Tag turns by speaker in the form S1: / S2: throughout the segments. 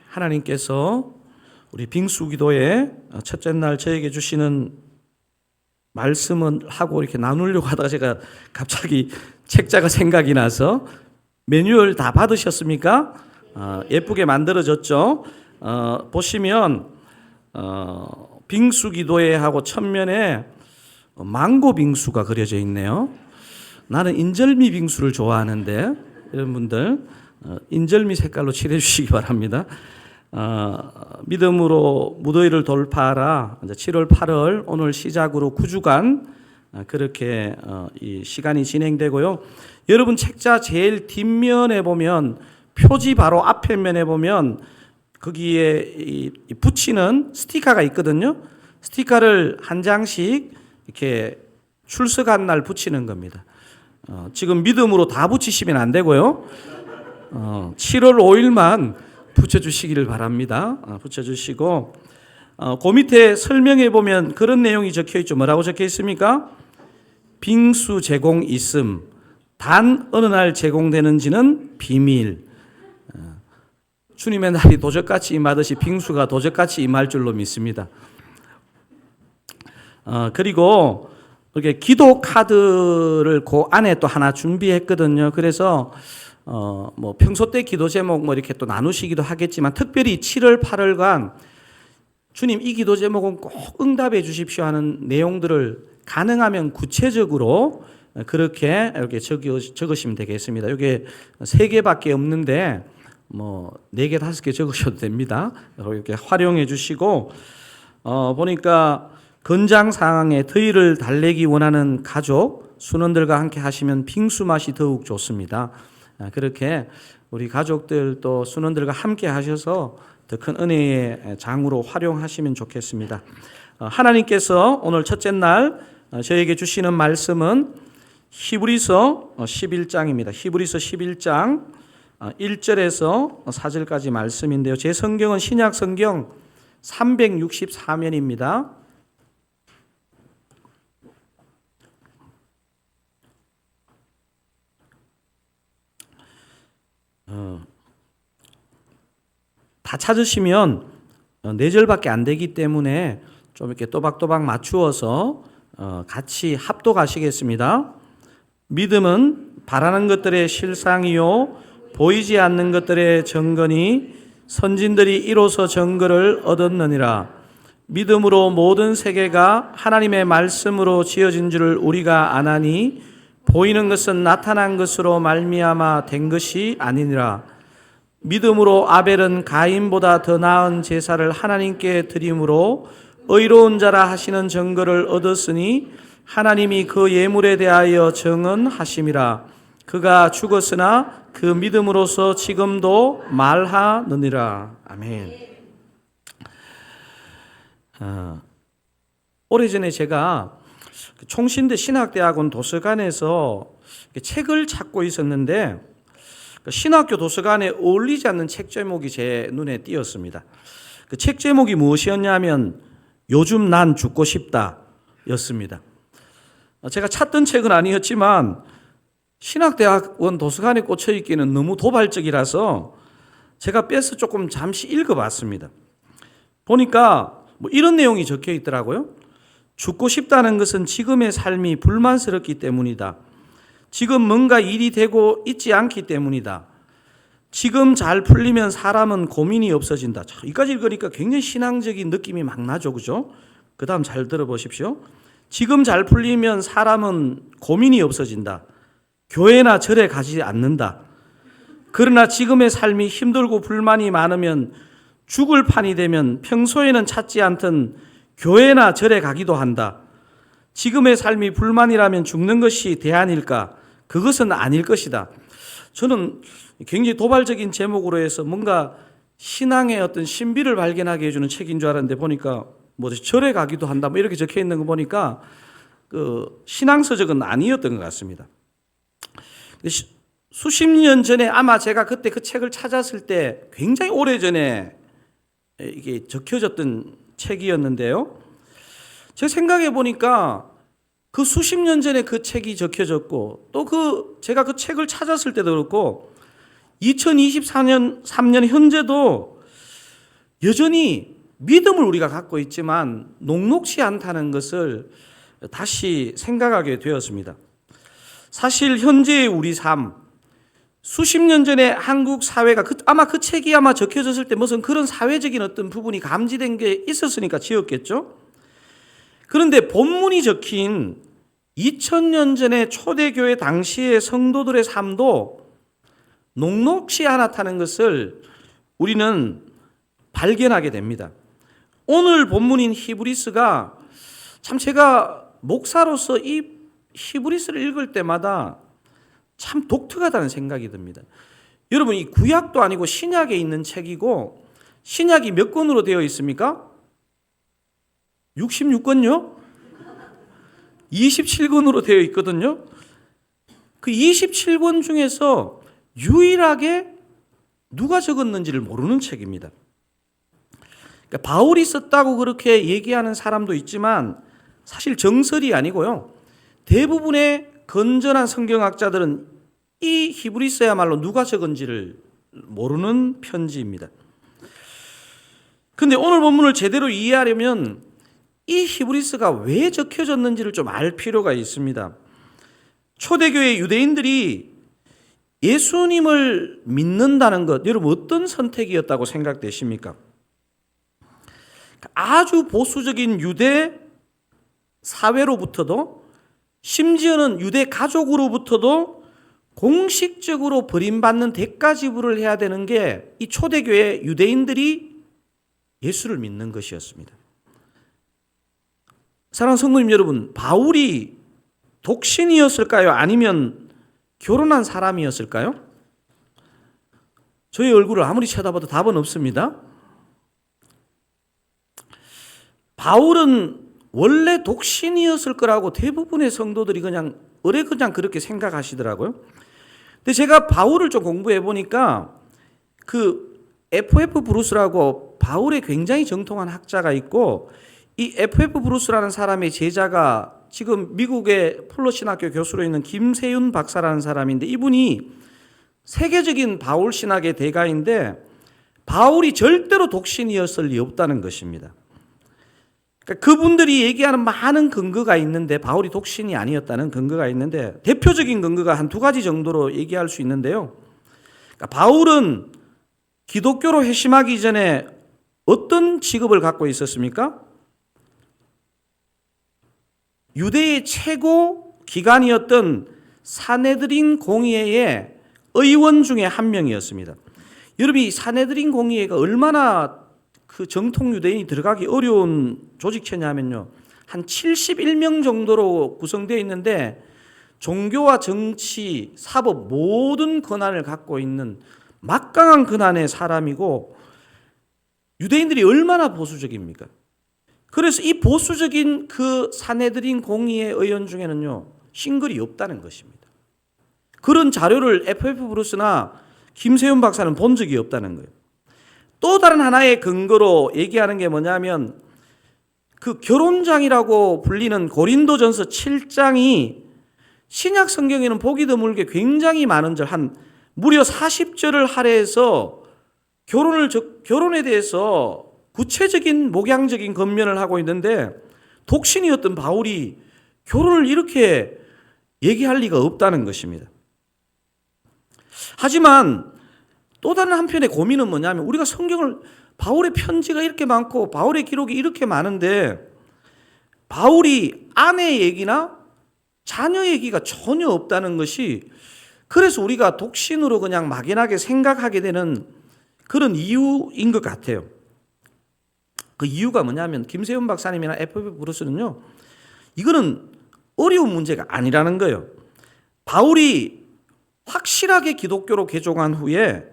S1: 하나님께서 우리 빙수기도의 첫째 날 저에게 주시는 말씀을 하고 이렇게 나누려고 하다가 제가 갑자기 책자가 생각이 나서 매뉴얼 다 받으셨습니까? 예쁘게 만들어졌죠. 보시면 빙수기도회 하고 첫면에 망고 빙수가 그려져 있네요. 나는 인절미 빙수를 좋아하는데 여러분들 인절미 색깔로 칠해 주시기 바랍니다. 믿음으로 무더위를 돌파하라. 7월 8월 오늘 시작으로 9주간 그렇게 이 시간이 진행되고요. 여러분 책자 제일 뒷면에 보면 표지 바로 앞에 면에 보면 거기에 붙이는 스티커가 있거든요. 스티커를 한 장씩 이렇게 출석한 날 붙이는 겁니다. 지금 믿음으로 다 붙이시면 안 되고요. 7월 5일만 붙여주시기를 바랍니다. 붙여주시고 그 밑에 설명해 보면 그런 내용이 적혀 있죠. 뭐라고 적혀 있습니까? 빙수 제공 있음. 단 어느 날 제공되는지는 비밀. 주님의 날이 도적같이 임하듯이 빙수가 도적같이 임할 줄로 믿습니다. 그리고 이렇게 기도 카드를 그 안에 또 하나 준비했거든요. 그래서 뭐 평소 때 기도 제목 뭐 이렇게 또 나누시기도 하겠지만 특별히 7월 8월간 주님 이 기도 제목은 꼭 응답해 주십시오 하는 내용들을 가능하면 구체적으로 그렇게 이렇게 적으시면 되겠습니다. 이게 3개밖에 없는데 뭐 4개, 5개 적으셔도 됩니다. 이렇게 활용해 주시고 보니까 건장 상황에 더위를 달래기 원하는 가족, 순원들과 함께 하시면 빙수 맛이 더욱 좋습니다. 그렇게 우리 가족들 또 순원들과 함께 하셔서 더 큰 은혜의 장으로 활용하시면 좋겠습니다. 하나님께서 오늘 첫째 날 저에게 주시는 말씀은 히브리서 11장입니다. 히브리서 11장 1절에서 4절까지 말씀인데요. 제 성경은 신약 성경 364면입니다. 다 찾으시면 4절밖에 안 되기 때문에 좀 이렇게 또박또박 맞추어서 같이 합독하시겠습니다. 믿음은 바라는 것들의 실상이요 보이지 않는 것들의 증거니 선진들이 이로써 증거를 얻었느니라. 믿음으로 모든 세계가 하나님의 말씀으로 지어진 줄을 우리가 아나니 보이는 것은 나타난 것으로 말미암아 된 것이 아니니라. 믿음으로 아벨은 가인보다 더 나은 제사를 하나님께 드림으로 의로운 자라 하시는 증거를 얻었으니 하나님이 그 예물에 대하여 증언하심이라. 그가 죽었으나 그 믿음으로서 지금도 말하느니라. 아멘. 오래전에 제가 총신대 신학대학원 도서관에서 책을 찾고 있었는데 신학교 도서관에 어울리지 않는 책 제목이 제 눈에 띄었습니다. 그 책 제목이 무엇이었냐면 요즘 난 죽고 싶다 였습니다. 제가 찾던 책은 아니었지만 신학대학원 도서관에 꽂혀 있기는 너무 도발적이라서 제가 빼서 조금 잠시 읽어봤습니다. 보니까 뭐 이런 내용이 적혀 있더라고요. 죽고 싶다는 것은 지금의 삶이 불만스럽기 때문이다. 지금 뭔가 일이 되고 있지 않기 때문이다. 지금 잘 풀리면 사람은 고민이 없어진다. 자, 여기까지 읽으니까 굉장히 신앙적인 느낌이 막 나죠. 그죠? 그 다음 잘 들어보십시오. 지금 잘 풀리면 사람은 고민이 없어진다. 교회나 절에 가지 않는다. 그러나 지금의 삶이 힘들고 불만이 많으면 죽을 판이 되면 평소에는 찾지 않던 교회나 절에 가기도 한다. 지금의 삶이 불만이라면 죽는 것이 대안일까? 그것은 아닐 것이다. 저는 굉장히 도발적인 제목으로 해서 뭔가 신앙의 어떤 신비를 발견하게 해주는 책인 줄 알았는데 보니까 뭐 절에 가기도 한다 뭐 이렇게 적혀 있는 거 보니까 그 신앙서적은 아니었던 것 같습니다. 수십 년 전에 아마 제가 그때 그 책을 찾았을 때 굉장히 오래전에 이게 적혀졌던 책이었는데요. 제가 생각해 보니까 그 수십 년 전에 그 책이 적혀졌고 또 제가 그 책을 찾았을 때도 그렇고 2024년 3년 현재도 여전히 믿음을 우리가 갖고 있지만 녹록지 않다는 것을 다시 생각하게 되었습니다. 사실 현재의 우리 삶, 수십 년 전에 한국 사회가 아마 그 책이 아마 적혀졌을 때 무슨 그런 사회적인 어떤 부분이 감지된 게 있었으니까 지었겠죠. 그런데 본문이 적힌 2000년 전에 초대교회 당시의 성도들의 삶도 녹록지 않았다는 것을 우리는 발견하게 됩니다. 오늘 본문인 히브리서가 참 제가 목사로서 이 히브리서를 읽을 때마다 참 독특하다는 생각이 듭니다. 여러분, 이 구약도 아니고 신약에 있는 책이고, 신약이 몇 권으로 되어 있습니까? 66권요? 27권으로 되어 있거든요. 그 27권 중에서 유일하게 누가 적었는지를 모르는 책입니다. 그러니까 바울이 썼다고 그렇게 얘기하는 사람도 있지만 사실 정설이 아니고요. 대부분의 건전한 성경학자들은 이 히브리서야말로 누가 적은지를 모르는 편지입니다. 그런데 오늘 본문을 제대로 이해하려면 이 히브리서가 왜 적혀졌는지를 좀 알 필요가 있습니다. 초대교회 유대인들이 예수님을 믿는다는 것, 여러분 어떤 선택이었다고 생각되십니까? 아주 보수적인 유대 사회로부터도, 심지어는 유대 가족으로부터도 공식적으로 버림받는 대가 지불을 해야 되는 게 이 초대교회 유대인들이 예수를 믿는 것이었습니다. 사랑하는 성도님 여러분, 바울이 독신이었을까요? 아니면 결혼한 사람이었을까요? 저의 얼굴을 아무리 쳐다봐도 답은 없습니다. 바울은 원래 독신이었을 거라고 대부분의 성도들이 그냥 그렇게 생각하시더라고요. 근데 제가 바울을 좀 공부해 보니까 그 F.F. 브루스라고 바울의 굉장히 정통한 학자가 있고, 이 F.F. 브루스라는 사람의 제자가 지금 미국의 플러 신학교 교수로 있는 김세윤 박사라는 사람인데, 이분이 세계적인 바울 신학의 대가인데 바울이 절대로 독신이었을 리 없다는 것입니다. 그러니까 그분들이 얘기하는 많은 근거가 있는데 바울이 독신이 아니었다는 근거가 있는데, 대표적인 근거가 한 두 가지 정도로 얘기할 수 있는데요. 그러니까 바울은 기독교로 회심하기 전에 어떤 직업을 갖고 있었습니까? 유대의 최고 기관이었던 사네드린 공의회의 의원 중에 한 명이었습니다. 여러분, 이 사네드린 공의회가 얼마나 그 정통 유대인이 들어가기 어려운 조직체냐면요, 한 71명 정도로 구성되어 있는데 종교와 정치, 사법 모든 권한을 갖고 있는 막강한 권한의 사람이고, 유대인들이 얼마나 보수적입니까? 그래서 이 보수적인 그 사네드린 공의회 의원 중에는요, 싱글이 없다는 것입니다. 그런 자료를 F.F. 브루스나 김세윤 박사는 본 적이 없다는 거예요. 또 다른 하나의 근거로 얘기하는 게 뭐냐면, 그 결혼장이라고 불리는 고린도전서 7장이 신약 성경에는 보기 드물게 굉장히 많은 절, 한 무려 40절을 할애해서 결혼에 대해서 구체적인 목양적인 권면을 하고 있는데, 독신이었던 바울이 결혼을 이렇게 얘기할 리가 없다는 것입니다. 하지만 또 다른 한편의 고민은 뭐냐면, 우리가 성경을, 바울의 편지가 이렇게 많고 바울의 기록이 이렇게 많은데 바울이 아내 얘기나 자녀 얘기가 전혀 없다는 것이, 그래서 우리가 독신으로 그냥 막연하게 생각하게 되는 그런 이유인 것 같아요. 그 이유가 뭐냐면, 김세윤 박사님이나 F.F. 브루스는요, 이거는 어려운 문제가 아니라는 거예요. 바울이 확실하게 기독교로 개종한 후에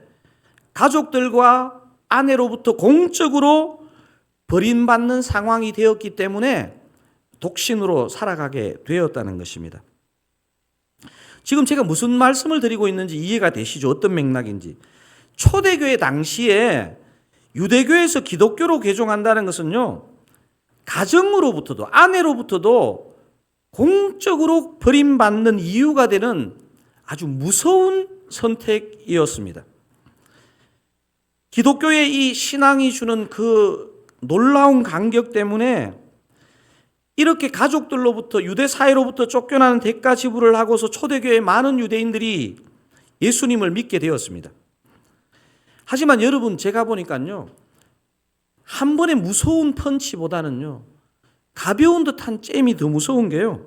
S1: 가족들과 아내로부터 공적으로 버림받는 상황이 되었기 때문에 독신으로 살아가게 되었다는 것입니다. 지금 제가 무슨 말씀을 드리고 있는지 이해가 되시죠? 어떤 맥락인지. 초대교회 당시에 유대교에서 기독교로 개종한다는 것은요, 가정으로부터도, 아내로부터도 공적으로 버림받는 이유가 되는 아주 무서운 선택이었습니다. 기독교의 이 신앙이 주는 그 놀라운 간격 때문에 이렇게 가족들로부터 유대 사회로부터 쫓겨나는 대가 지불을 하고서 초대교회 많은 유대인들이 예수님을 믿게 되었습니다. 하지만 여러분, 제가 보니까요, 한 번의 무서운 펀치보다는요, 가벼운 듯한 잼이 더 무서운 게요,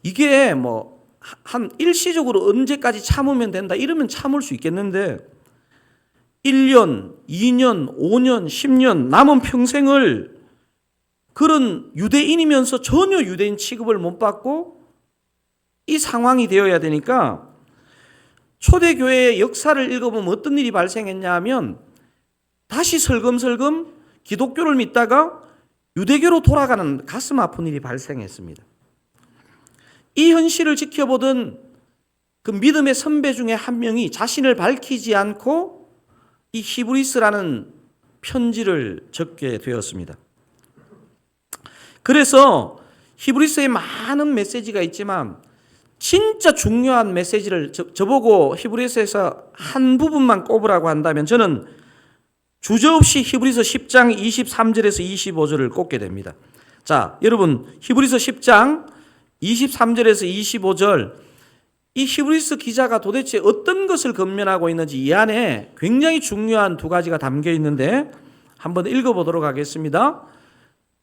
S1: 이게 한 일시적으로 언제까지 참으면 된다 이러면 참을 수 있겠는데 1년, 2년, 5년, 10년 남은 평생을 그런 유대인이면서 전혀 유대인 취급을 못 받고 이 상황이 되어야 되니까, 초대교회의 역사를 읽어보면 어떤 일이 발생했냐 하면 다시 슬금슬금 기독교를 믿다가 유대교로 돌아가는 가슴 아픈 일이 발생했습니다. 이 현실을 지켜보던 그 믿음의 선배 중에 한 명이 자신을 밝히지 않고 이 히브리스라는 편지를 적게 되었습니다. 그래서 히브리스에 많은 메시지가 있지만 진짜 중요한 메시지를 저보고 히브리서에서 한 부분만 꼽으라고 한다면 저는 주저없이 히브리서 10장 23절에서 25절을 꼽게 됩니다. 자, 여러분, 히브리서 10장 23절에서 25절, 이 히브리서 기자가 도대체 어떤 것을 권면하고 있는지 이 안에 굉장히 중요한 두 가지가 담겨 있는데 한번 읽어보도록 하겠습니다.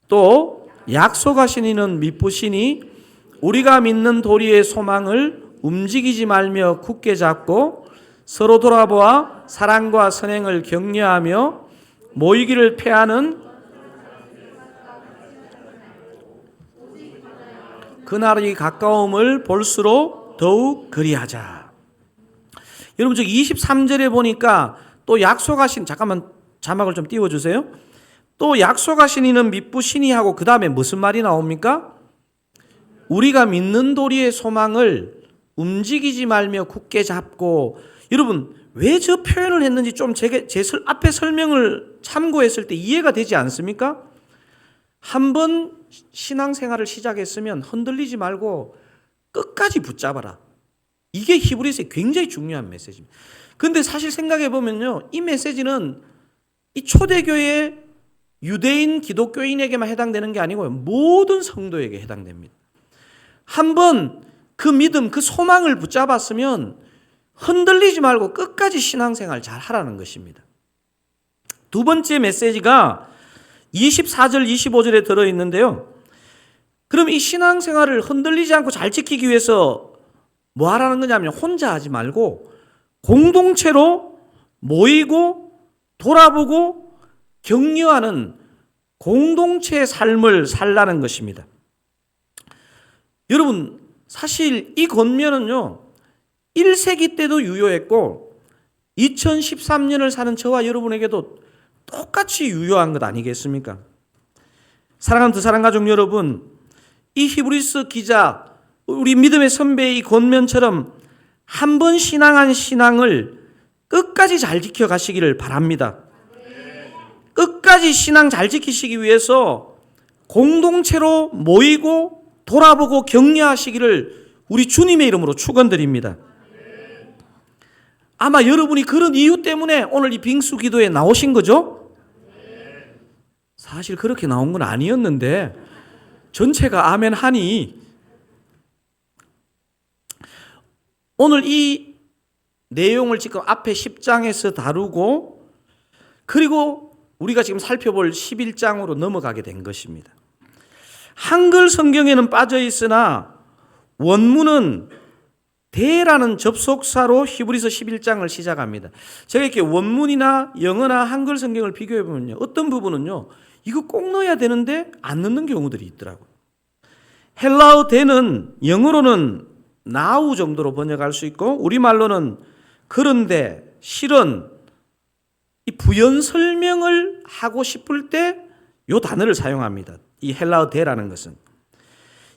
S1: 또 약속하신 이는 미쁘시니 우리가 믿는 도리의 소망을 움직이지 말며 굳게 잡고 서로 돌아보아 사랑과 선행을 격려하며 모이기를 패하는 그날이 가까움을 볼수록 더욱 그리하자. 여러분, 저 23절에 보니까 또 약속하신, 잠깐만 자막을 좀 띄워주세요. 또 약속하신 이는 미쁘시니 하고 그 다음에 무슨 말이 나옵니까? 우리가 믿는 도리의 소망을 움직이지 말며 굳게 잡고. 여러분, 왜 저 표현을 했는지 좀 제 앞에 설명을 참고했을 때 이해가 되지 않습니까? 한번 신앙생활을 시작했으면 흔들리지 말고 끝까지 붙잡아라. 이게 히브리서의 굉장히 중요한 메시지입니다. 그런데 사실 생각해 보면요, 이 메시지는 이 초대교회의 유대인 기독교인에게만 해당되는 게 아니고요, 모든 성도에게 해당됩니다. 한번 그 믿음, 그 소망을 붙잡았으면 흔들리지 말고 끝까지 신앙생활 잘 하라는 것입니다. 두 번째 메시지가 24절, 25절에 들어있는데요. 그럼 이 신앙생활을 흔들리지 않고 잘 지키기 위해서 뭐 하라는 거냐면 혼자 하지 말고 공동체로 모이고 돌아보고 격려하는 공동체의 삶을 살라는 것입니다. 여러분, 사실 이 권면은요, 1세기 때도 유효했고 2013년을 사는 저와 여러분에게도 똑같이 유효한 것 아니겠습니까? 사랑하는 사랑가족 여러분, 이 히브리서 기자, 우리 믿음의 선배의 이 권면처럼 한 번 신앙한 신앙을 끝까지 잘 지켜가시기를 바랍니다. 끝까지 신앙 잘 지키시기 위해서 공동체로 모이고 돌아보고 격려하시기를 우리 주님의 이름으로 축원드립니다. 아마 여러분이 그런 이유 때문에 오늘 이 빙수 기도에 나오신 거죠? 사실 그렇게 나온 건 아니었는데 전체가 아멘 하니 오늘 이 내용을 지금 앞에 10장에서 다루고 그리고 우리가 지금 살펴볼 11장으로 넘어가게 된 것입니다. 한글 성경에는 빠져 있으나 원문은 대라는 접속사로 히브리서 11장을 시작합니다. 제가 이렇게 원문이나 영어나 한글 성경을 비교해 보면요, 어떤 부분은요, 이거 꼭 넣어야 되는데 안 넣는 경우들이 있더라고요. 헬라어 대는 영어로는 now 정도로 번역할 수 있고 우리말로는 그런데, 실은, 이 부연 설명을 하고 싶을 때 이 단어를 사용합니다. 이 헬라어 대라는 것은.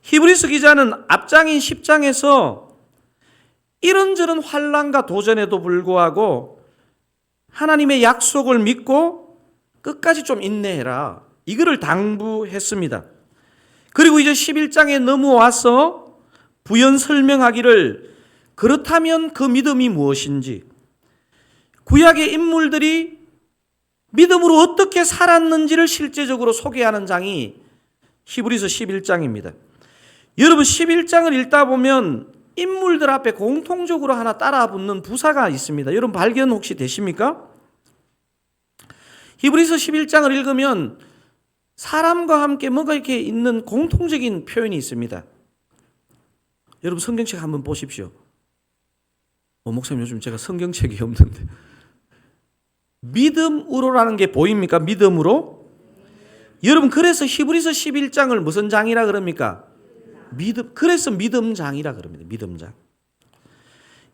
S1: 히브리서 기자는 앞장인 10장에서 이런저런 환난과 도전에도 불구하고 하나님의 약속을 믿고 끝까지 좀 인내해라, 이거를 당부했습니다. 그리고 이제 11장에 넘어와서 부연 설명하기를, 그렇다면 그 믿음이 무엇인지, 구약의 인물들이 믿음으로 어떻게 살았는지를 실제적으로 소개하는 장이 히브리서 11장입니다. 여러분 11장을 읽다 보면 인물들 앞에 공통적으로 하나 따라 붙는 부사가 있습니다. 여러분 발견 혹시 되십니까? 히브리서 11장을 읽으면 사람과 함께 뭔가 이렇게 있는 공통적인 표현이 있습니다. 여러분 성경책 한번 보십시오. 목사님 요즘 제가 성경책이 없는데 믿음으로라는 게 보입니까? 믿음으로? 여러분 그래서 히브리서 11장을 무슨 장이라 그럽니까? 그래서 믿음장이라 그럽니다. 믿음장.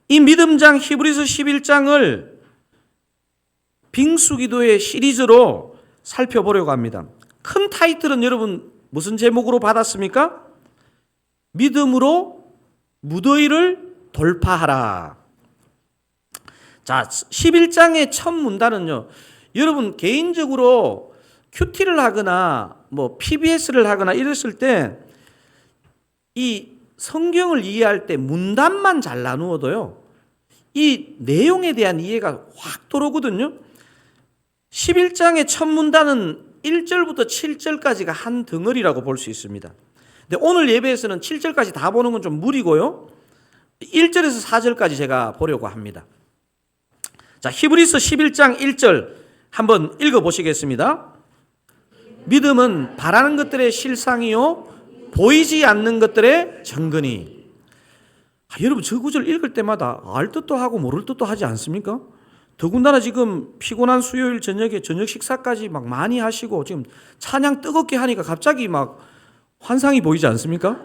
S1: 이 믿음장 히브리서 11장을 빙수기도의 시리즈로 살펴보려고 합니다. 큰 타이틀은 여러분 무슨 제목으로 받았습니까? 믿음으로 무더위를 돌파하라. 자, 11장의 첫 문단은요. 여러분 개인적으로 큐티를 하거나 뭐 PBS를 하거나 이랬을 때 이 성경을 이해할 때 문단만 잘 나누어도요. 이 내용에 대한 이해가 확 들어오거든요. 11장의 첫 문단은 1절부터 7절까지가 한 덩어리라고 볼 수 있습니다. 근데 오늘 예배에서는 7절까지 다 보는 건 좀 무리고요. 1절에서 4절까지 제가 보려고 합니다. 자, 히브리서 11장 1절 한번 읽어보시겠습니다. 믿음은 바라는 것들의 실상이요 보이지 않는 것들의 증거니. 여러분 저 구절 읽을 때마다 알 듯도 하고 모를 듯도 하지 않습니까? 더군다나 지금 피곤한 수요일 저녁에 저녁 식사까지 막 많이 하시고 지금 찬양 뜨겁게 하니까 갑자기 막 환상이 보이지 않습니까?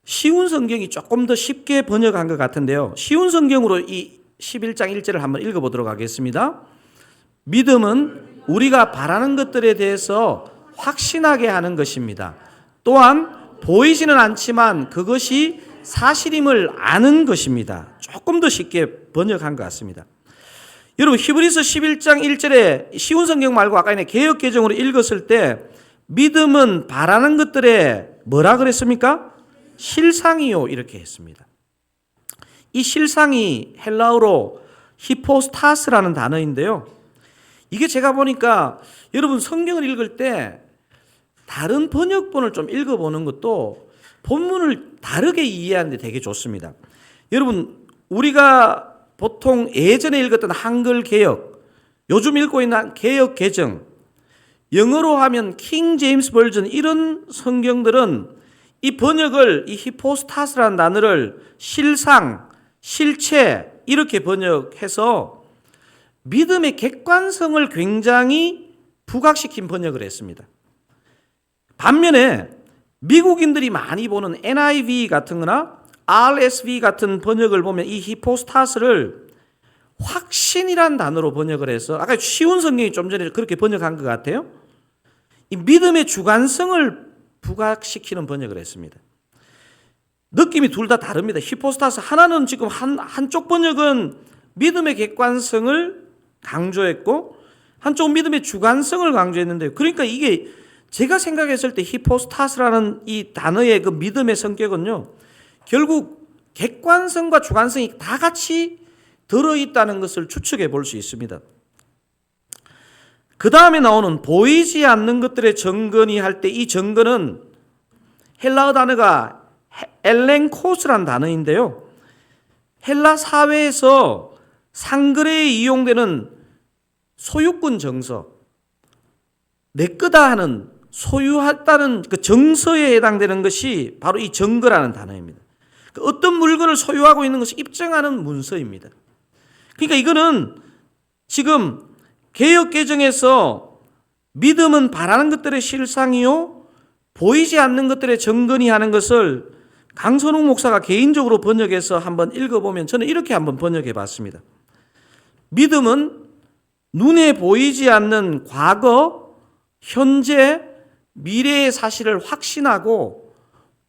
S1: 쉬운 성경이 조금 더 쉽게 번역한 것 같은데요. 쉬운 성경으로 이 11장 1절을 한번 읽어보도록 하겠습니다. 믿음은 우리가 바라는 것들에 대해서 확신하게 하는 것입니다. 또한 보이지는 않지만 그것이 사실임을 아는 것입니다. 조금 더 쉽게 번역한 것 같습니다. 여러분 히브리서 11장 1절에 쉬운 성경 말고 아까 개역개정으로 읽었을 때 믿음은 바라는 것들에 뭐라 그랬습니까? 실상이요 이렇게 했습니다. 이 실상이 헬라어로 히포스타스라는 단어인데요. 이게 제가 보니까 여러분 성경을 읽을 때 다른 번역본을 좀 읽어보는 것도 본문을 다르게 이해하는 데 되게 좋습니다. 여러분 우리가 보통 예전에 읽었던 한글 개역, 요즘 읽고 있는 개역 개정, 영어로 하면 킹 제임스 버전 이런 성경들은 이 번역을 이 히포스타스라는 단어를 실상, 실체 이렇게 번역해서 믿음의 객관성을 굉장히 부각시킨 번역을 했습니다. 반면에 미국인들이 많이 보는 NIV 같은 거나 RSV 같은 번역을 보면 이 히포스타스를 확신이란 단어로 번역을 해서 아까 쉬운 성경이 좀 전에 그렇게 번역한 것 같아요. 이 믿음의 주관성을 부각시키는 번역을 했습니다. 느낌이 둘 다 다릅니다. 히포스타스 하나는 지금 한쪽 번역은 믿음의 객관성을 강조했고 한쪽은 믿음의 주관성을 강조했는데요. 그러니까 이게 제가 생각했을 때 히포스타스라는 이 단어의 그 믿음의 성격은요. 결국 객관성과 주관성이 다 같이 들어있다는 것을 추측해 볼 수 있습니다. 그 다음에 나오는 보이지 않는 것들의 증거니 할 때 이 증거는 헬라어 단어가 엘렌코스라는 단어인데요. 헬라 사회에서 상거래에 이용되는 소유권 정서, 내 거다 하는 소유했다는 그 정서에 해당되는 것이 바로 이 증거라는 단어입니다. 어떤 물건을 소유하고 있는 것을 입증하는 문서입니다. 그러니까 이거는 지금 개역개정에서 믿음은 바라는 것들의 실상이요 보이지 않는 것들의 증거니 하는 것을 강선웅 목사가 개인적으로 번역해서 한번 읽어보면 저는 이렇게 한번 번역해 봤습니다. 믿음은 눈에 보이지 않는 과거, 현재, 미래의 사실을 확신하고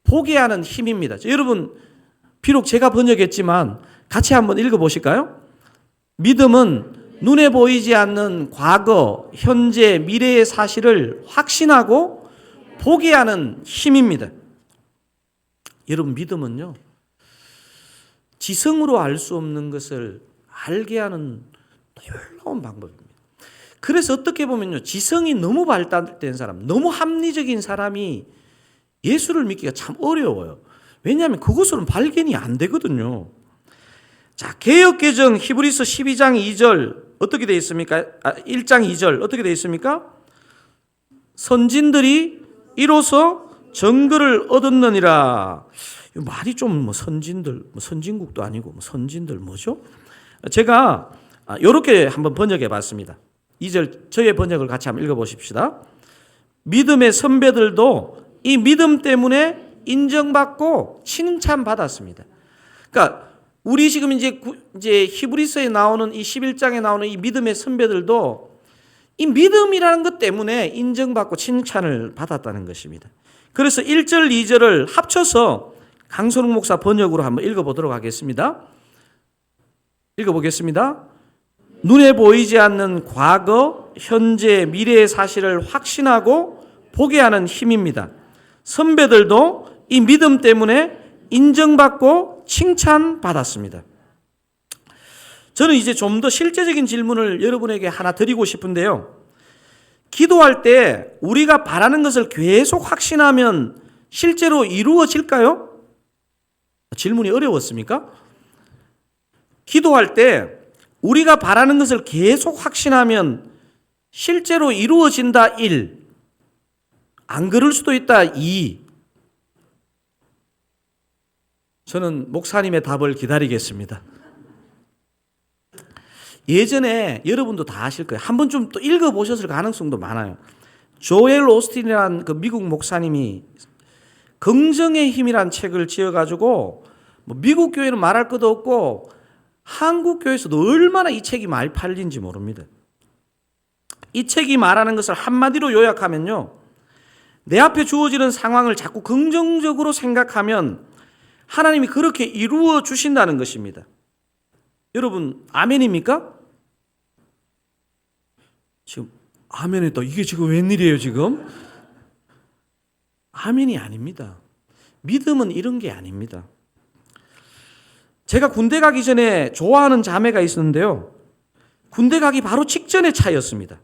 S1: 보게 하는 힘입니다. 여러분 비록 제가 번역했지만 같이 한번 읽어보실까요? 믿음은 눈에 보이지 않는 과거, 현재, 미래의 사실을 확신하고 보게 하는 힘입니다. 여러분 믿음은요 지성으로 알 수 없는 것을 알게 하는 놀라운 방법입니다. 그래서 어떻게 보면요, 지성이 너무 발달된 사람, 너무 합리적인 사람이 예수를 믿기가 참 어려워요. 왜냐하면 그것으로는 발견이 안 되거든요. 자, 개역개정 히브리서 12장 2절 어떻게 되어 있습니까? 1장 2절 어떻게 되어 있습니까? 선진들이 이로써 정글을 얻었느니라. 말이 좀 뭐 선진들, 뭐 선진국도 아니고 뭐 선진들 뭐죠? 제가 이렇게 한번 번역해 봤습니다. 2절 저의 번역을 같이 한번 읽어보십시다. 믿음의 선배들도 이 믿음 때문에 인정받고 칭찬받았습니다. 그러니까 우리 지금 이제 히브리서에 나오는 이 11장에 나오는 이 믿음의 선배들도 이 믿음이라는 것 때문에 인정받고 칭찬을 받았다는 것입니다. 그래서 1절, 2절을 합쳐서 강선욱 목사 번역으로 한번 읽어보도록 하겠습니다. 읽어보겠습니다. 눈에 보이지 않는 과거, 현재, 미래의 사실을 확신하고 보게 하는 힘입니다. 선배들도 이 믿음 때문에 인정받고 칭찬받았습니다. 저는 이제 좀 더 실제적인 질문을 여러분에게 하나 드리고 싶은데요. 기도할 때 우리가 바라는 것을 계속 확신하면 실제로 이루어질까요? 질문이 어려웠습니까? 기도할 때 우리가 바라는 것을 계속 확신하면 실제로 이루어진다 1, 안 그럴 수도 있다 2. 저는 목사님의 답을 기다리겠습니다. 예전에 여러분도 다 아실 거예요. 한 번쯤 또 읽어보셨을 가능성도 많아요. 조엘 오스틴이라는 그 미국 목사님이 긍정의 힘이라는 책을 지어가지고 뭐 미국 교회는 말할 것도 없고 한국 교회에서도 얼마나 이 책이 많이 팔린지 모릅니다. 이 책이 말하는 것을 한마디로 요약하면요, 내 앞에 주어지는 상황을 자꾸 긍정적으로 생각하면 하나님이 그렇게 이루어 주신다는 것입니다. 여러분 아멘입니까? 지금 아멘했다. 이게 지금 웬일이에요 지금? 아멘이 아닙니다. 믿음은 이런 게 아닙니다. 제가 군대 가기 전에 좋아하는 자매가 있었는데요. 군대 가기 바로 직전의 차였습니다.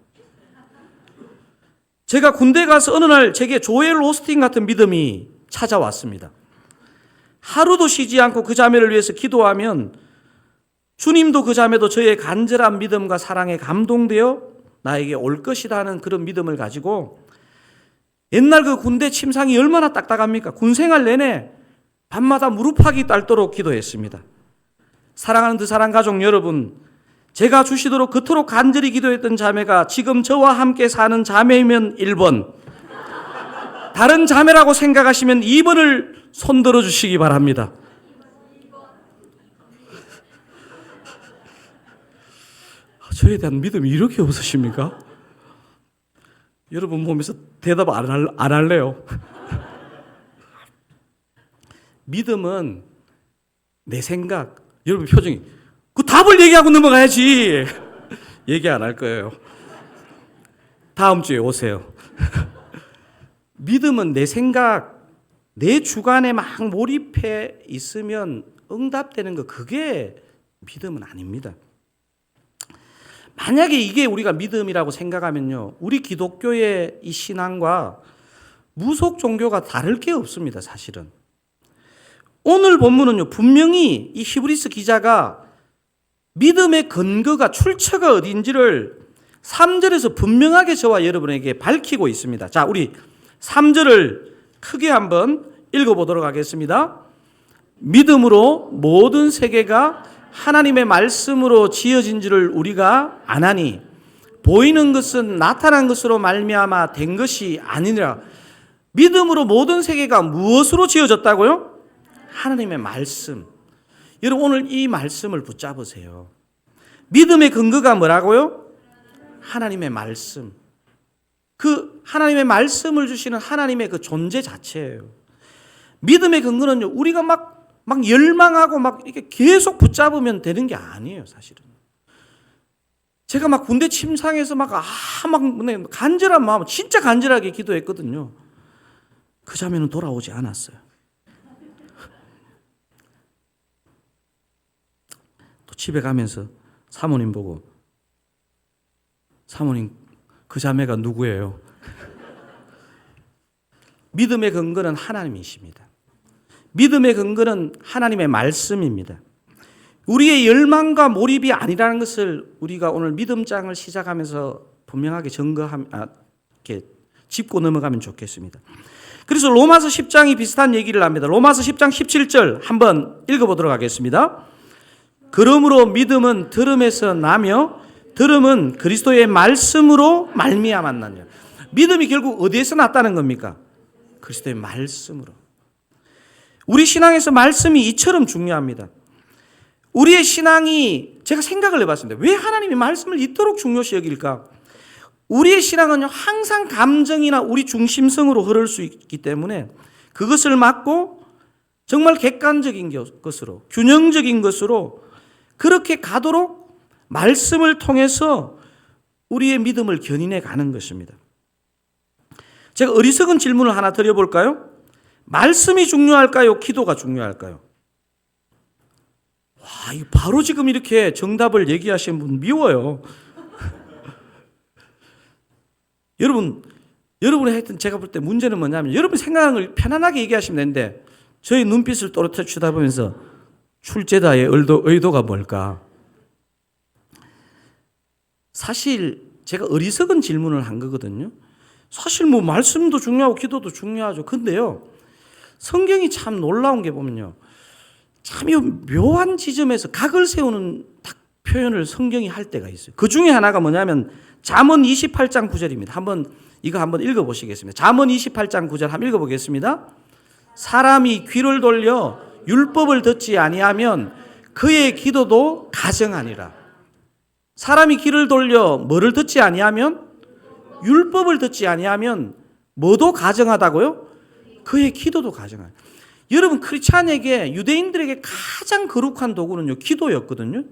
S1: 제가 군대 가서 어느 날 제게 조엘 오스틴 같은 믿음이 찾아왔습니다. 하루도 쉬지 않고 그 자매를 위해서 기도하면 주님도 그 자매도 저의 간절한 믿음과 사랑에 감동되어 나에게 올 것이다 하는 그런 믿음을 가지고 옛날 그 군대 침상이 얼마나 딱딱합니까? 군생활 내내 밤마다 무릎팍이 딸도록 기도했습니다. 사랑하는 드사랑 가족 여러분, 제가 주시도록 그토록 간절히 기도했던 자매가 지금 저와 함께 사는 자매이면 1번, 다른 자매라고 생각하시면 2번을 손들어 주시기 바랍니다. 저에 대한 믿음이 이렇게 없으십니까? 여러분 보면서 대답 안 할래요. 믿음은 내 생각, 여러분 표정이 그 답을 얘기하고 넘어가야지. 얘기 안 할 거예요. 다음 주에 오세요. 믿음은 내 생각, 내 주관에 막 몰입해 있으면 응답되는 거, 그게 믿음은 아닙니다. 만약에 이게 우리가 믿음이라고 생각하면요, 우리 기독교의 이 신앙과 무속 종교가 다를 게 없습니다. 사실은 오늘 본문은요, 분명히 이 히브리서 기자가 믿음의 근거가, 출처가 어딘지를 3절에서 분명하게 저와 여러분에게 밝히고 있습니다. 자, 우리 3절을 크게 한번 읽어보도록 하겠습니다. 믿음으로 모든 세계가 하나님의 말씀으로 지어진 줄을 우리가 아나니 보이는 것은 나타난 것으로 말미암아 된 것이 아니니라. 믿음으로 모든 세계가 무엇으로 지어졌다고요? 하나님의 말씀. 여러분 오늘 이 말씀을 붙잡으세요. 믿음의 근거가 뭐라고요? 하나님의 말씀. 그 하나님의 말씀을 주시는 하나님의 그 존재 자체예요. 믿음의 근거는요, 우리가 막 열망하고 막 이렇게 계속 붙잡으면 되는 게 아니에요, 사실은. 제가 막 군대 침상에서 막 간절한 마음, 진짜 간절하게 기도했거든요. 그 자매는 돌아오지 않았어요. 또 집에 가면서 사모님 보고 사모님, 그 자매가 누구예요? 믿음의 근거는 하나님이십니다. 믿음의 근거는 하나님의 말씀입니다. 우리의 열망과 몰입이 아니라는 것을 우리가 오늘 믿음장을 시작하면서 분명하게 이렇게 짚고 넘어가면 좋겠습니다. 그래서 로마서 10장이 비슷한 얘기를 합니다. 로마서 10장 17절 한번 읽어보도록 하겠습니다. 그러므로 믿음은 들음에서 나며 들음은 그리스도의 말씀으로 말미암아 나냐. 믿음이 결국 어디에서 났다는 겁니까? 그리스도의 말씀으로. 우리 신앙에서 말씀이 이처럼 중요합니다. 우리의 신앙이, 제가 생각을 해봤습니다. 왜 하나님이 말씀을 이토록 중요시 여길까? 우리의 신앙은 항상 감정이나 우리 중심성으로 흐를 수 있기 때문에 그것을 막고 정말 객관적인 것으로, 균형적인 것으로 그렇게 가도록 말씀을 통해서 우리의 믿음을 견인해 가는 것입니다. 제가 어리석은 질문을 하나 드려볼까요? 말씀이 중요할까요? 기도가 중요할까요? 와, 이거 바로 지금 이렇게 정답을 얘기하시는 분 미워요. 여러분이 하여튼 제가 볼 때 문제는 뭐냐면 여러분 생각하는 걸 편안하게 얘기하시면 되는데 저희 눈빛을 또렷하게 쳐다보면서 출제자의 의도가 뭘까? 사실 제가 어리석은 질문을 한 거거든요. 사실 뭐 말씀도 중요하고 기도도 중요하죠. 근데요, 성경이 참 놀라운 게 보면요, 참 묘한 지점에서 각을 세우는 딱 표현을 성경이 할 때가 있어요. 그 중에 하나가 뭐냐면 잠언 28장 9절입니다. 이거 한번 읽어보시겠습니다. 잠언 28장 9절 한번 읽어보겠습니다. 사람이 귀를 돌려 율법을 듣지 아니하면 그의 기도도 가정하니라. 사람이 귀를 돌려 뭐를 듣지 아니하면? 율법을 듣지 아니하면 뭐도 가정하다고요? 그의 기도도 가정하니라. 여러분, 크리스찬에게, 유대인들에게 가장 거룩한 도구는요, 기도였거든요.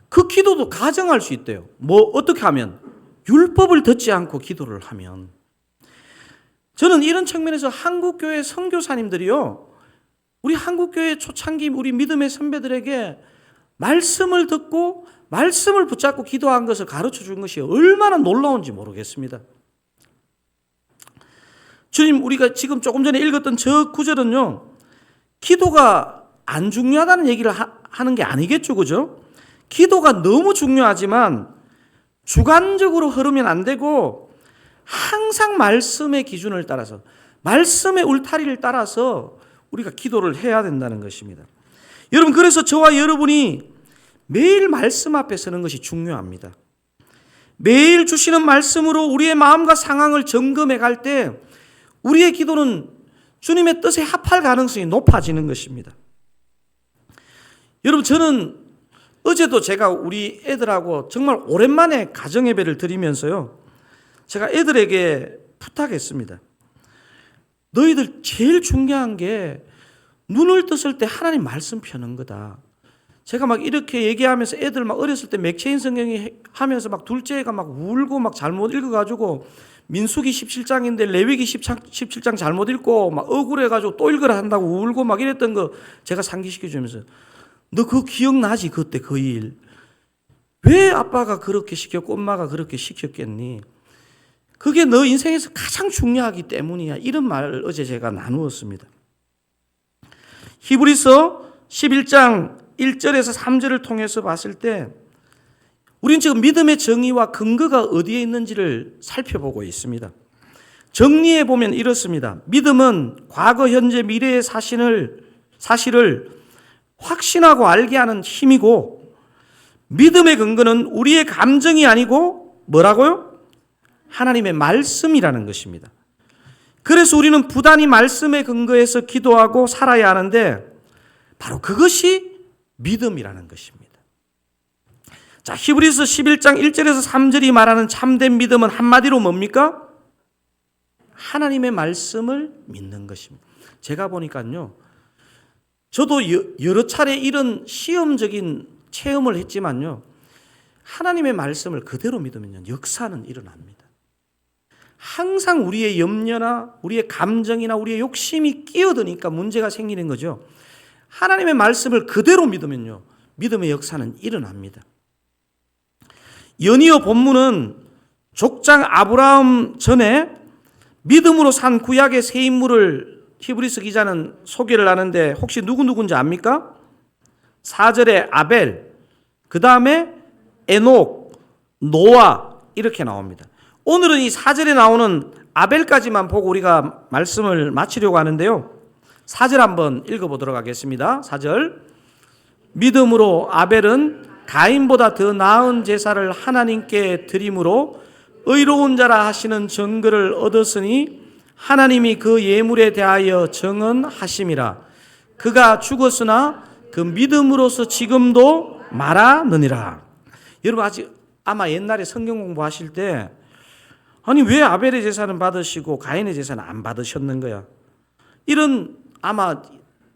S1: 그 기도도 가정할 수 있대요. 어떻게 하면? 율법을 듣지 않고 기도를 하면. 저는 이런 측면에서 한국교회 선교사님들이요, 우리 한국교회 초창기 우리 믿음의 선배들에게 말씀을 듣고 말씀을 붙잡고 기도한 것을 가르쳐 준 것이 얼마나 놀라운지 모르겠습니다. 주님, 우리가 지금 조금 전에 읽었던 저 구절은요, 기도가 안 중요하다는 얘기를 하는 게 아니겠죠, 그죠? 기도가 너무 중요하지만 주관적으로 흐르면 안 되고 항상 말씀의 기준을 따라서, 말씀의 울타리를 따라서 우리가 기도를 해야 된다는 것입니다. 여러분, 그래서 저와 여러분이 매일 말씀 앞에 서는 것이 중요합니다. 매일 주시는 말씀으로 우리의 마음과 상황을 점검해 갈 때 우리의 기도는 주님의 뜻에 합할 가능성이 높아지는 것입니다. 여러분, 저는 어제도 제가 우리 애들하고 정말 오랜만에 가정예배를 드리면서요, 제가 애들에게 부탁했습니다. 너희들 제일 중요한 게 눈을 떴을 때 하나님 말씀 펴는 거다. 제가 막 이렇게 얘기하면서 애들 막 어렸을 때 맥체인 성경이 하면서 막 둘째가 막 울고 막 잘못 읽어가지고 민수기 17장인데 레위기 17장 잘못 읽고 막 억울해가지고 또 읽으라 한다고 울고 막 이랬던 거 제가 상기시켜주면서 너 그거 기억나지? 그때 그 일. 왜 아빠가 그렇게 시켰고 엄마가 그렇게 시켰겠니? 그게 너 인생에서 가장 중요하기 때문이야. 이런 말을 어제 제가 나누었습니다. 히브리서 11장 1절에서 3절을 통해서 봤을 때 우리는 지금 믿음의 정의와 근거가 어디에 있는지를 살펴보고 있습니다. 정리해 보면 이렇습니다. 믿음은 과거, 현재, 미래의 사실을 확신하고 알게 하는 힘이고, 믿음의 근거는 우리의 감정이 아니고 뭐라고요? 하나님의 말씀이라는 것입니다. 그래서 우리는 부단히 말씀의 근거에서 기도하고 살아야 하는데 바로 그것이 믿음이라는 것입니다. 자, 히브리서 11장 1절에서 3절이 말하는 참된 믿음은 한마디로 뭡니까? 하나님의 말씀을 믿는 것입니다. 제가 보니까요, 저도 여러 차례 이런 시험적인 체험을 했지만요, 하나님의 말씀을 그대로 믿으면 역사는 일어납니다. 항상 우리의 염려나 우리의 감정이나 우리의 욕심이 끼어드니까 문제가 생기는 거죠. 하나님의 말씀을 그대로 믿으면요, 믿음의 역사는 일어납니다. 연이어 본문은 족장 아브라함 전에 믿음으로 산 구약의 세 인물을 히브리서 기자는 소개를 하는데 혹시 누군지 압니까? 4절에 아벨, 그 다음에 에녹, 노아 이렇게 나옵니다. 오늘은 이 4절에 나오는 아벨까지만 보고 우리가 말씀을 마치려고 하는데요. 4절 한번 읽어보도록 하겠습니다. 4절, 믿음으로 아벨은 가인보다 더 나은 제사를 하나님께 드림으로 의로운 자라 하시는 증거를 얻었으니 하나님이 그 예물에 대하여 정언하심이라. 그가 죽었으나 그 믿음으로서 지금도 말하느니라. 여러분 아마 옛날에 성경 공부하실 때 아니 왜 아벨의 제사는 받으시고 가인의 제사는 안 받으셨는 거야? 이런 아마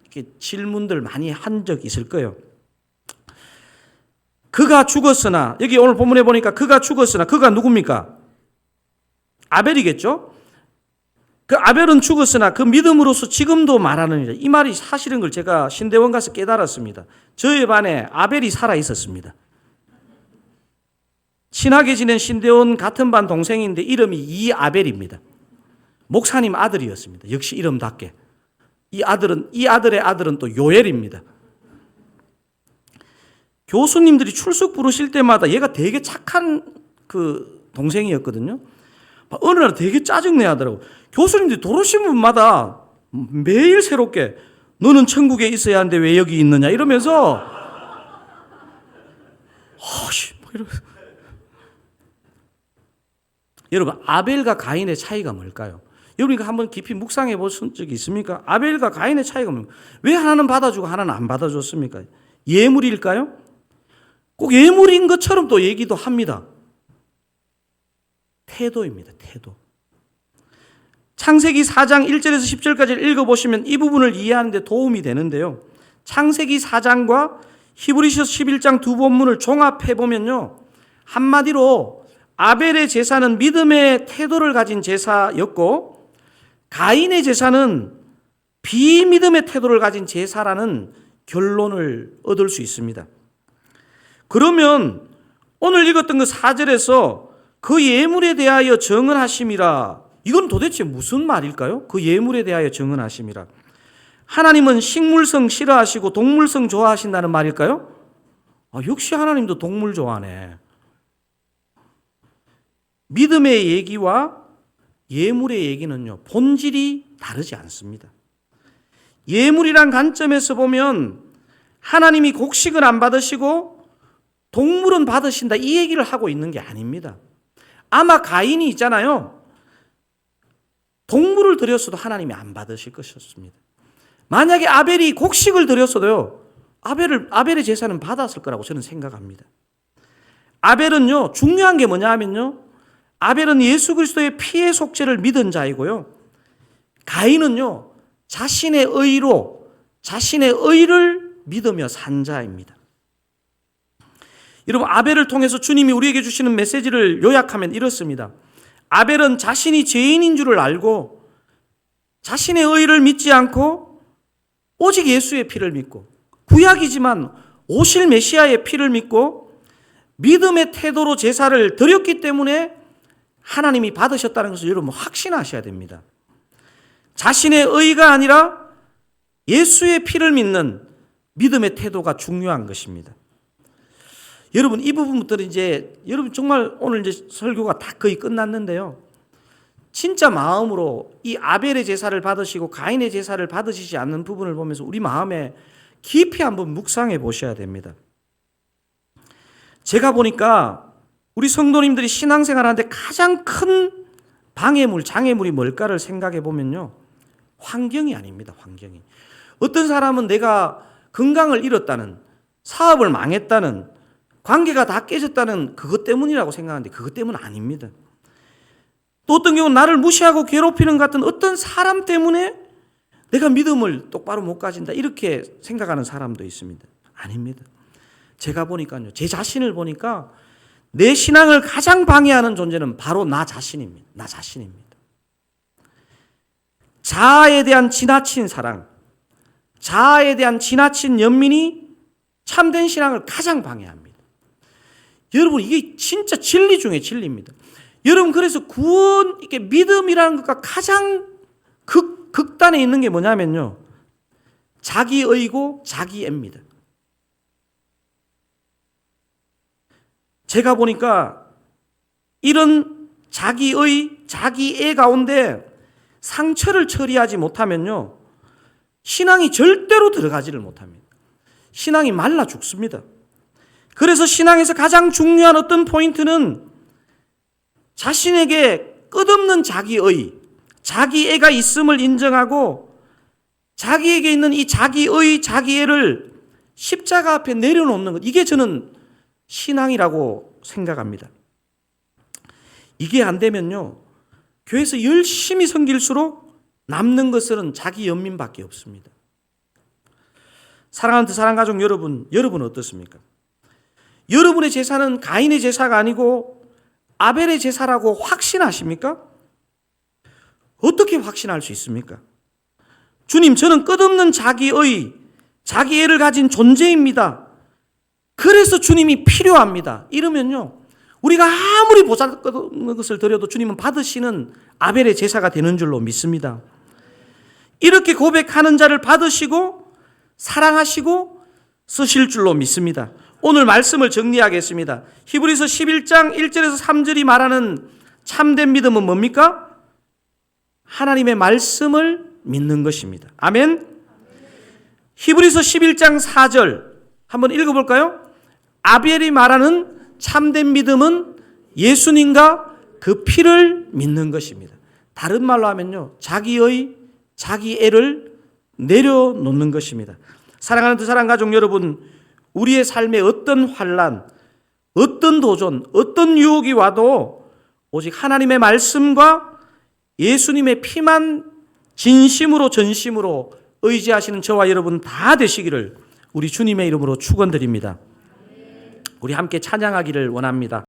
S1: 이렇게 질문들 많이 한 적 있을 거예요. 그가 죽었으나, 여기 오늘 본문에 보니까 그가 죽었으나, 그가 누굽니까? 아벨이겠죠? 그 아벨은 죽었으나 그 믿음으로서 지금도 말하느니라. 이 말이 사실인 걸 제가 신대원 가서 깨달았습니다. 저희 반에 아벨이 살아 있었습니다. 친하게 지낸 신대원 같은 반 동생인데 이름이 이아벨입니다. 목사님 아들이었습니다. 역시 이름답게. 이 아들의 아들은 또 요엘입니다. 교수님들이 출석 부르실 때마다 얘가 되게 착한 그 동생이었거든요. 어느 날 되게 짜증내 하더라고. 교수님들이 돌아오신 분마다 매일 새롭게 너는 천국에 있어야 하는데 왜 여기 있느냐 이러면서 여러분 아벨과 가인의 차이가 뭘까요? 여러분 이거 한번 깊이 묵상해 보신 적이 있습니까? 아벨과 가인의 차이가 뭡니까? 왜 하나는 받아주고 하나는 안 받아줬습니까? 예물일까요? 꼭 예물인 것처럼 또 얘기도 합니다. 태도입니다. 태도. 창세기 4장 1절에서 10절까지 읽어보시면 이 부분을 이해하는 데 도움이 되는데요. 창세기 4장과 히브리서 11장 두 본문을 종합해보면요. 한마디로 아벨의 제사는 믿음의 태도를 가진 제사였고 가인의 제사는 비믿음의 태도를 가진 제사라는 결론을 얻을 수 있습니다. 그러면 오늘 읽었던 그 4절에서 그 예물에 대하여 정언하심이라, 이건 도대체 무슨 말일까요? 그 예물에 대하여 정언하심이라. 하나님은 식물성 싫어하시고 동물성 좋아하신다는 말일까요? 역시 하나님도 동물 좋아하네. 믿음의 얘기와 예물의 얘기는요, 본질이 다르지 않습니다. 예물이란 관점에서 보면 하나님이 곡식을 안 받으시고 동물은 받으신다 이 얘기를 하고 있는 게 아닙니다. 아마 가인이 있잖아요. 동물을 드렸어도 하나님이 안 받으실 것이었습니다. 만약에 아벨이 곡식을 드렸어도요, 아벨의 제사는 받았을 거라고 저는 생각합니다. 아벨은요, 중요한 게 뭐냐 하면요, 아벨은 예수 그리스도의 피의 속죄를 믿은 자이고요, 가인은요, 자신의 의로, 자신의 의를 믿으며 산 자입니다. 여러분, 아벨을 통해서 주님이 우리에게 주시는 메시지를 요약하면 이렇습니다. 아벨은 자신이 죄인인 줄을 알고 자신의 의를 믿지 않고 오직 예수의 피를 믿고 구약이지만 오실 메시아의 피를 믿고 믿음의 태도로 제사를 드렸기 때문에 하나님이 받으셨다는 것을 여러분 확신하셔야 됩니다. 자신의 의가 아니라 예수의 피를 믿는 믿음의 태도가 중요한 것입니다. 여러분, 이 부분부터 여러분 정말 오늘 설교가 다 거의 끝났는데요. 진짜 마음으로 이 아벨의 제사를 받으시고 가인의 제사를 받으시지 않는 부분을 보면서 우리 마음에 깊이 한번 묵상해 보셔야 됩니다. 제가 보니까 우리 성도님들이 신앙생활 하는데 가장 큰 방해물, 장애물이 뭘까를 생각해 보면요, 환경이 아닙니다. 환경이. 어떤 사람은 내가 건강을 잃었다는, 사업을 망했다는, 관계가 다 깨졌다는 그것 때문이라고 생각하는데 그것 때문은 아닙니다. 또 어떤 경우는 나를 무시하고 괴롭히는 같은 어떤 사람 때문에 내가 믿음을 똑바로 못 가진다 이렇게 생각하는 사람도 있습니다. 아닙니다. 제가 보니까요, 제 자신을 보니까 내 신앙을 가장 방해하는 존재는 바로 나 자신입니다. 나 자신입니다. 자아에 대한 지나친 사랑, 자아에 대한 지나친 연민이 참된 신앙을 가장 방해합니다. 여러분, 이게 진짜 진리 중에 진리입니다. 여러분, 그래서 구원, 이게 믿음이라는 것과 가장 극단에 있는 게 뭐냐면요, 자기의고 자기애입니다. 제가 보니까 이런 자기의, 자기애 가운데 상처를 처리하지 못하면요, 신앙이 절대로 들어가지를 못합니다. 신앙이 말라 죽습니다. 그래서 신앙에서 가장 중요한 어떤 포인트는 자신에게 끝없는 자기의, 자기애가 있음을 인정하고 자기에게 있는 이 자기의, 자기애를 십자가 앞에 내려놓는 것. 이게 저는 신앙이라고 생각합니다. 이게 안 되면요, 교회에서 열심히 섬길수록 남는 것은 자기 연민밖에 없습니다. 사랑하는 사랑가족 여러분, 여러분은 어떻습니까? 여러분의 제사는 가인의 제사가 아니고 아벨의 제사라고 확신하십니까? 어떻게 확신할 수 있습니까? 주님, 저는 끝없는 자기의, 자기애를 가진 존재입니다. 그래서 주님이 필요합니다. 이러면요, 우리가 아무리 보잘것없는 것을 드려도 주님은 받으시는 아벨의 제사가 되는 줄로 믿습니다. 이렇게 고백하는 자를 받으시고 사랑하시고 쓰실 줄로 믿습니다. 오늘 말씀을 정리하겠습니다. 히브리서 11장 1절에서 3절이 말하는 참된 믿음은 뭡니까? 하나님의 말씀을 믿는 것입니다. 아멘. 히브리서 11장 4절 한번 읽어볼까요? 아벨이 말하는 참된 믿음은 예수님과 그 피를 믿는 것입니다. 다른 말로 하면요, 자기의, 자기애를 내려놓는 것입니다. 사랑하는 사랑 가족 여러분, 우리의 삶에 어떤 환난, 어떤 도전, 어떤 유혹이 와도 오직 하나님의 말씀과 예수님의 피만 진심으로 전심으로 의지하시는 저와 여러분 다 되시기를 우리 주님의 이름으로 축원드립니다. 우리 함께 찬양하기를 원합니다.